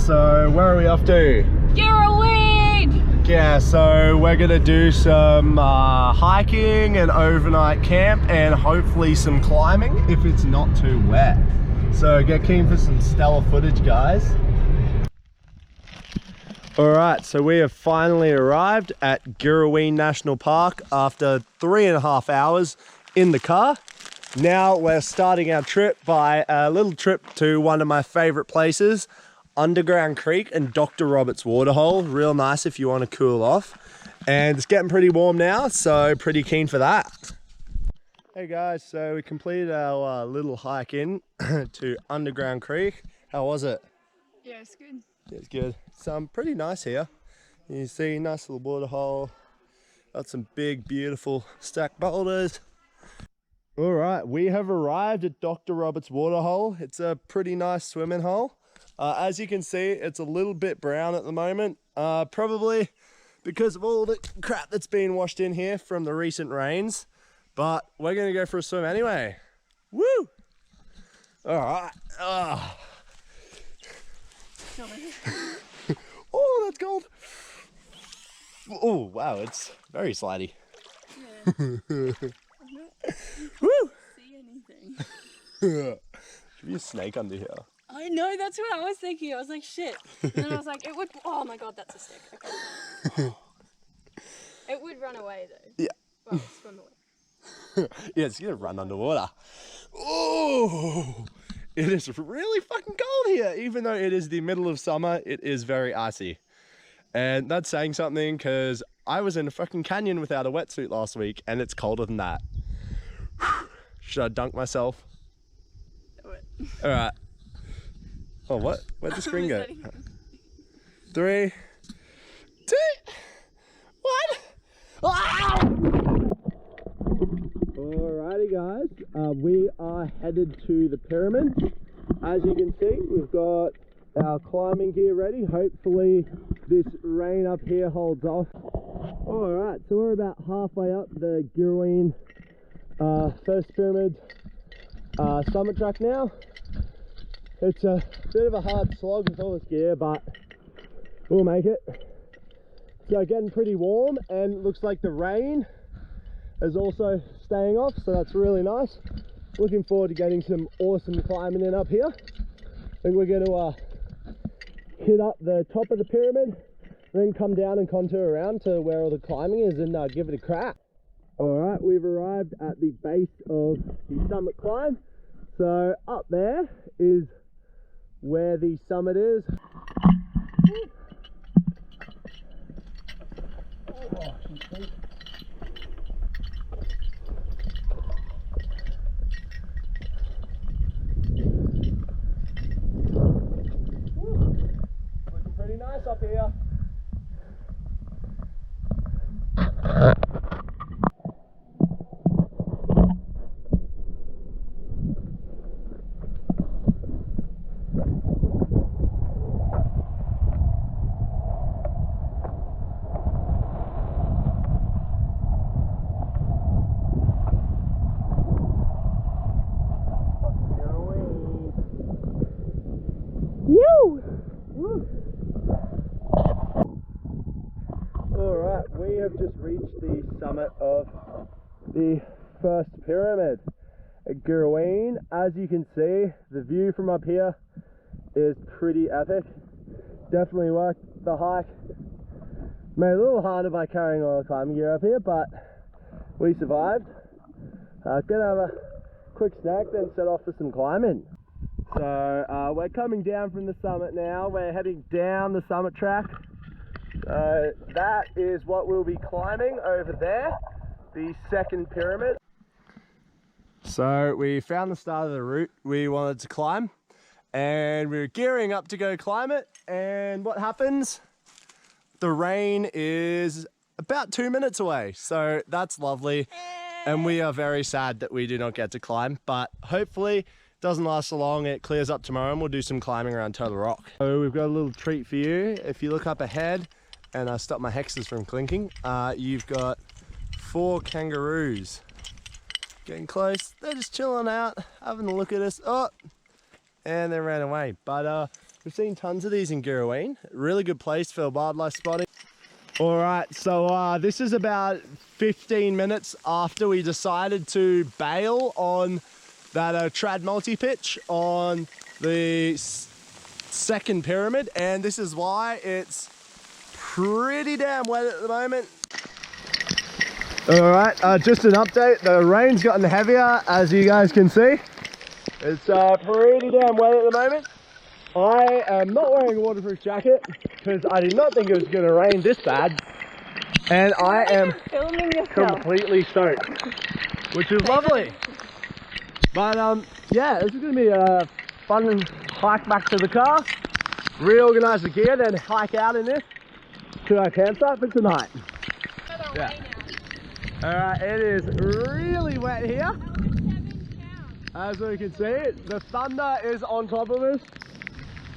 so where are we off to? Girraween! Yeah, so we're gonna do some hiking and overnight camp and hopefully some climbing if it's not too wet. So get keen for some stellar footage, guys. Alright, so we have finally arrived at Girraween National Park after 3.5 hours in the car. Now we're starting our trip by a little trip to one of my favourite places, Underground Creek and Dr. Roberts Waterhole. Real nice if you want to cool off. And it's getting pretty warm now, so pretty keen for that. Hey guys, so we completed our little hike in to Underground Creek. How was it? Yeah, it's good. It's good. It's pretty nice here. You see, nice little waterhole. Got some big, beautiful stacked boulders. All right, we have arrived at Dr. Roberts Waterhole. It's a pretty nice swimming hole. As you can see, it's a little bit brown at the moment, probably because of all the crap that's been washed in here from the recent rains. But we're gonna go for a swim anyway. Woo! All right. Oh, that's cold. Oh, wow, it's very slidey. Yeah. I'm not Woo! see anything. Should be a snake under here. I know, that's what I was thinking. I was like, shit. And then I was like, it would, oh my god, that's a stick. Okay. It would run away though. Yeah. Well, swim away. Yeah, it's gonna run underwater. Oh, it is really fucking cold here. Even though it is the middle of summer, it is very icy. And that's saying something because I was in a fucking canyon without a wetsuit last week and it's colder than that. Should I dunk myself? Do it. All right. Oh, what? Where'd the screen go? 3, 2, 1. Ah! Alrighty guys, we are headed to the pyramids. As you can see, we've got our climbing gear ready. Hopefully this rain up here holds off. Alright, so we're about halfway up the Girraween first pyramid summit track now. It's a bit of a hard slog with all this gear, but we'll make it. So getting pretty warm, and looks like the rain is also staying off, so that's really nice. Looking forward to getting some awesome climbing in up here. I think we're going to hit up the top of the pyramid, then come down and contour around to where all the climbing is and give it a crack. Alright, we've arrived at the base of the summit climb. So up there is where the summit is. Looking pretty nice up here. Alright, we have just reached the summit of the first pyramid at Girraween. As you can see, the view from up here is pretty epic. Definitely worth the hike. Made it a little harder by carrying all the climbing gear up here, but we survived. Gonna have a quick snack, then set off for some climbing. So we're coming down from the summit now. We're heading down the summit track. So that is what we'll be climbing over there, the second pyramid. So we found the start of the route we wanted to climb, and we were gearing up to go climb it, and what happens? The rain is about 2 minutes away, so that's lovely, and we are very sad that we do not get to climb, but hopefully doesn't last so long. It clears up tomorrow and we'll do some climbing around Turtle Rock. So we've got a little treat for you. If you look up ahead, and I stop my hexes from clinking, you've got 4 kangaroos. Getting close, they're just chilling out, having a look at us. Oh, and they ran away. But We've seen tons of these in Girraween. Really good place for wildlife spotting. All right, so this is about 15 minutes after we decided to bail on that trad multi-pitch on the second pyramid, and this is why it's pretty damn wet at the moment. All right, just an update. The rain's gotten heavier, as you guys can see. It's pretty damn wet at the moment. I am not wearing a waterproof jacket because I did not think it was going to rain this bad. And I am completely soaked, which is lovely. But yeah, this is going to be a fun hike back to the car, reorganize the gear, then hike out in this to our campsite for tonight. Yeah. Alright, it is really wet here. As we can see, the thunder is on top of us.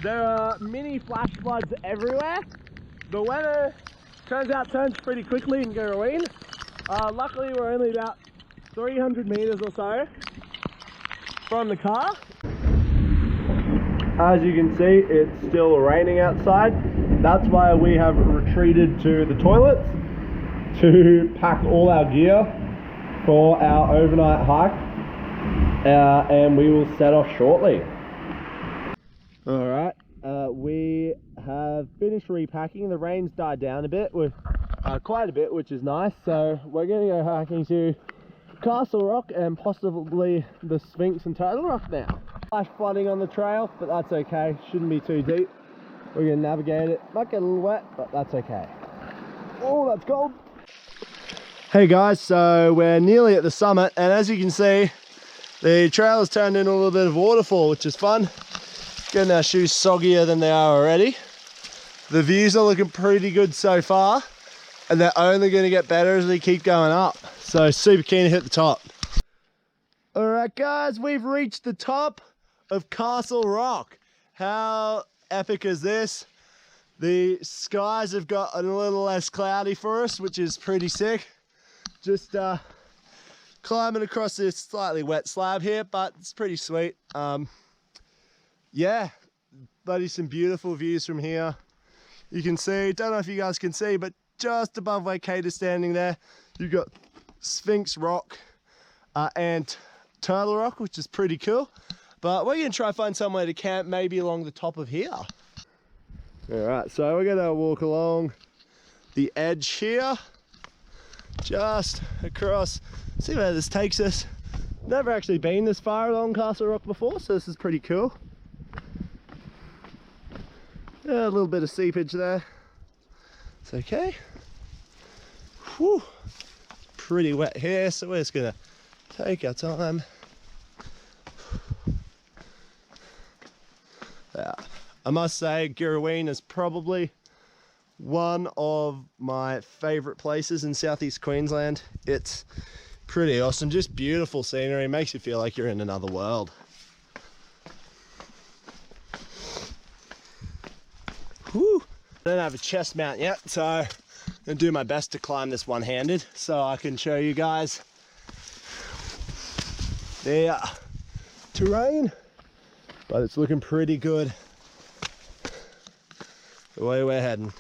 There are mini flash floods everywhere. The weather turns pretty quickly in Girraween. Luckily we're only about 300 meters or so from the car. As you can see, it's still raining outside. That's why we have retreated to the toilets to pack all our gear for our overnight hike, and we will set off shortly. Alright, we have finished repacking. The rain's died down a bit, with quite a bit, which is nice. So we're going to go hiking to Castle Rock and possibly the Sphinx and Turtle Rock now. Flash flooding on the trail, but that's okay. Shouldn't be too deep. We're going to navigate it. Might get a little wet, but that's okay. Oh, that's cold. Hey guys, so we're nearly at the summit, and as you can see, the trail has turned into a little bit of waterfall, which is fun. Getting our shoes soggier than they are already. The views are looking pretty good so far, and they're only going to get better as we keep going up. So super keen to hit the top. Alright guys, we've reached the top of Castle Rock. How epic is this? The skies have got a little less cloudy for us, which is pretty sick. Just climbing across this slightly wet slab here, but it's pretty sweet. Yeah, bloody some beautiful views from here. You can see, don't know if you guys can see, but just above where Kate is standing there, you've got Sphinx Rock and Turtle Rock, which is pretty cool. But we're going to try and find somewhere to camp, maybe along the top of here. Alright, so we're going to walk along the edge here, just across, see where this takes us. Never actually been this far along Castle Rock before, so this is pretty cool. Yeah, a little bit of seepage there. It's okay. Whew. Pretty wet here, so we're just gonna take our time. Yeah, I must say Girraween is probably one of my favourite places in Southeast Queensland. It's pretty awesome, just beautiful scenery, makes you feel like you're in another world. Whew. I don't have a chest mount yet, so I'm going to do my best to climb this one-handed so I can show you guys the terrain, but it's looking pretty good the way we're heading.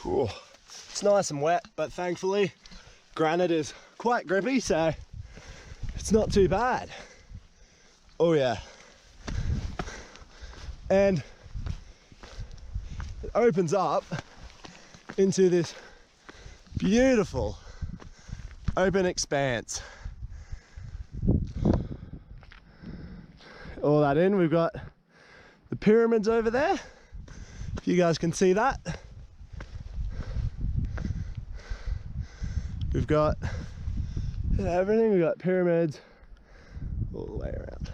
Ooh, it's nice and wet, but thankfully granite is quite grippy, so it's not too bad. Oh yeah. And it opens up into this beautiful open expanse. All that in, we've got the pyramids over there, if you guys can see that. We've got everything, we've got pyramids all the way around.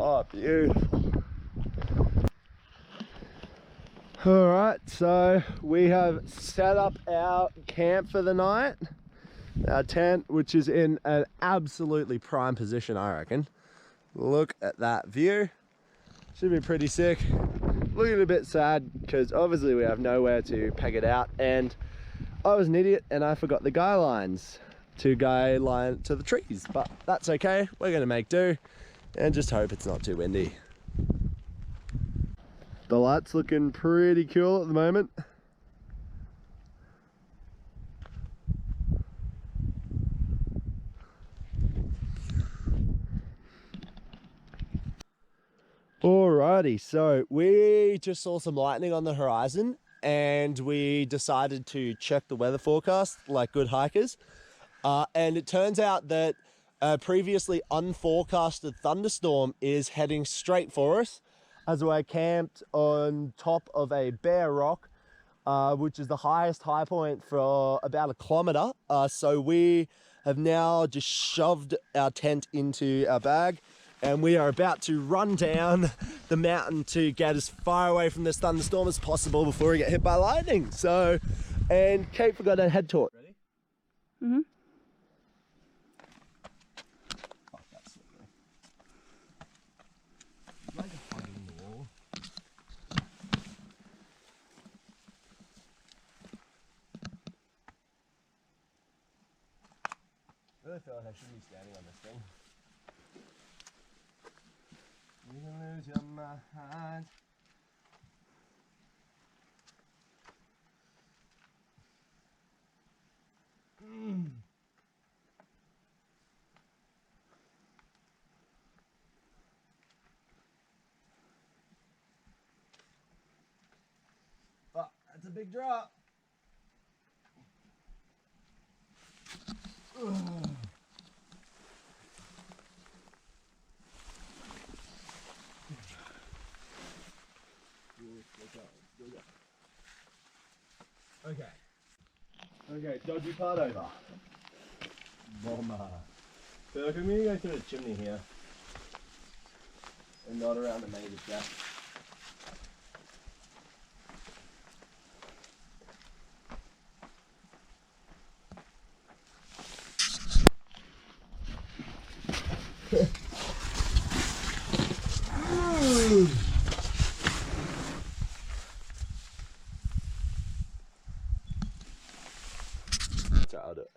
Oh, beautiful. Alright, so we have set up our camp for the night. Our tent, which is in an absolutely prime position, I reckon. Look at that view. Should be pretty sick. Looking a bit sad because obviously we have nowhere to peg it out, and I was an idiot and I forgot the guy lines to guy line to the trees, but that's okay. We're gonna make do and just hope it's not too windy. The light's looking pretty cool at the moment. Alrighty, so we just saw some lightning on the horizon and we decided to check the weather forecast like good hikers. And it turns out that a previously unforecasted thunderstorm is heading straight for us as we're camped on top of a bare rock, which is the highest high point for about a kilometre. So we have now just shoved our tent into our bag and we are about to run down the mountain to get as far away from this thunderstorm as possible before we get hit by lightning. So, and Kate forgot her head torch. Ready? Mm-hmm. Oh, that's slippery. Like a hug in the wall. I really feel like I shouldn't be standing on this thing. You can lose your mind. But that's a big drop. Okay. Okay, dodgy part over. Bomber. So look, I'm going to go through the chimney here. And not around the main shaft. I'll do it.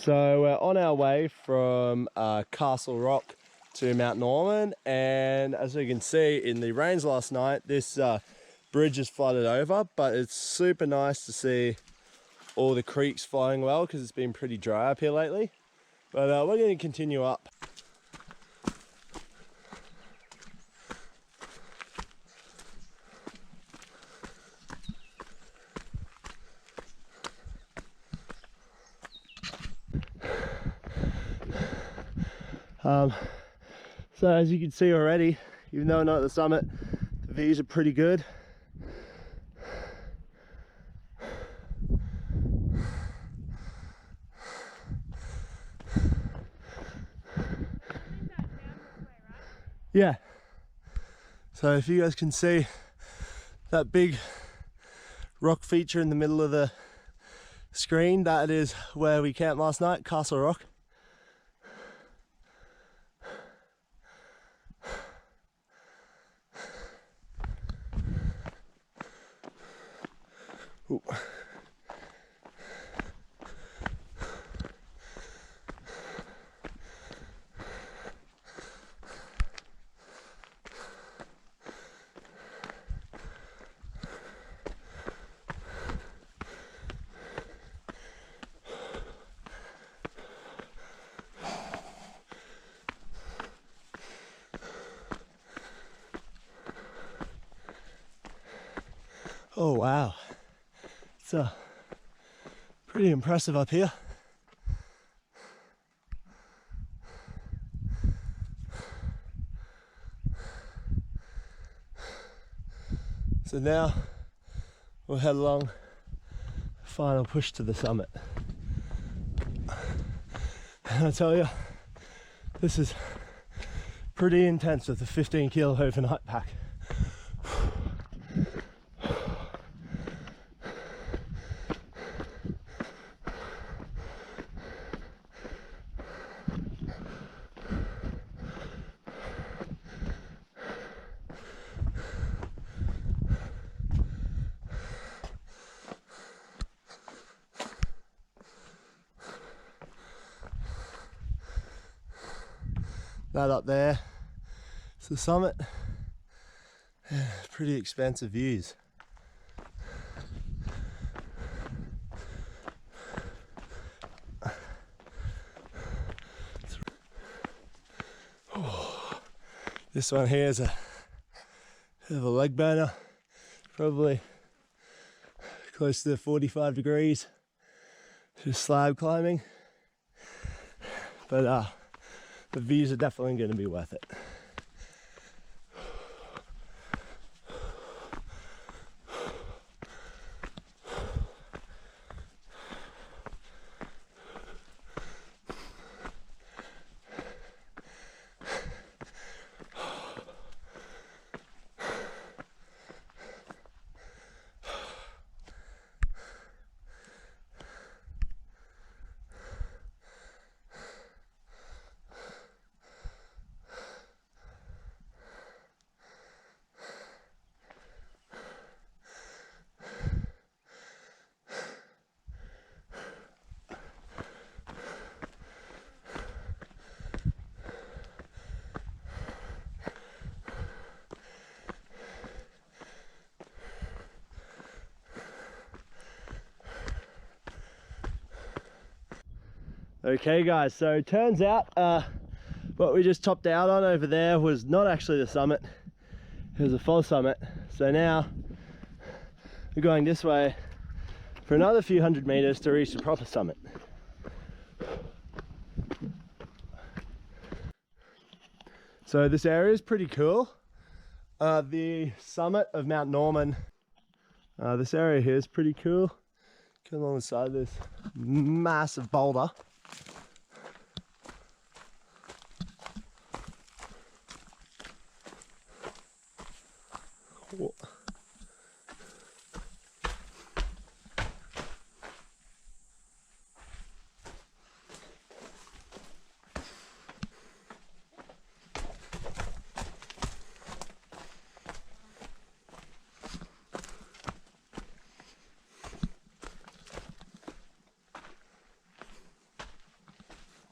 So we're on our way from Castle Rock to Mount Norman, and as you can see in the rains last night, this bridge is flooded over, but it's super nice to see all the creeks flowing well because it's been pretty dry up here lately. But we're going to continue up. So as you can see already, even though we're not at the summit, the views are pretty good. Yeah. So if you guys can see that big rock feature in the middle of the screen, that is where we camped last night, Castle Rock. Ooh. Oh wow, it's pretty impressive up here. So now we'll head along, final push to the summit. And I tell you, this is pretty intense with a 15 kilo overnight pack. That up there, it's the summit. Yeah, pretty expansive views. This one here is a bit of a leg burner, probably close to 45 degrees, just slab climbing, but the views are definitely going to be worth it. Okay guys, so it turns out what we just topped out on over there was not actually the summit, it was a false summit. So now we're going this way for another few hundred meters to reach the proper summit. So this area is pretty cool. The summit of Mount Norman, this area here is pretty cool. Come along the side of this massive boulder. Whoa.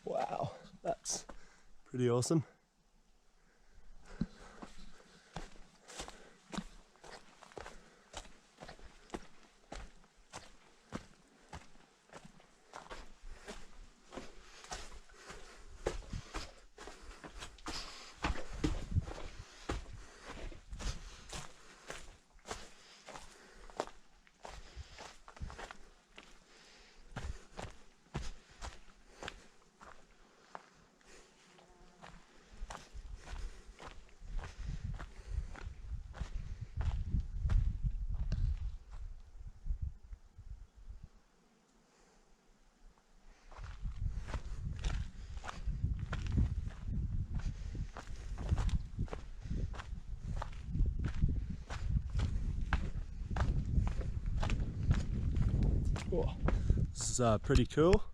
Wow, that's pretty awesome. This is pretty cool.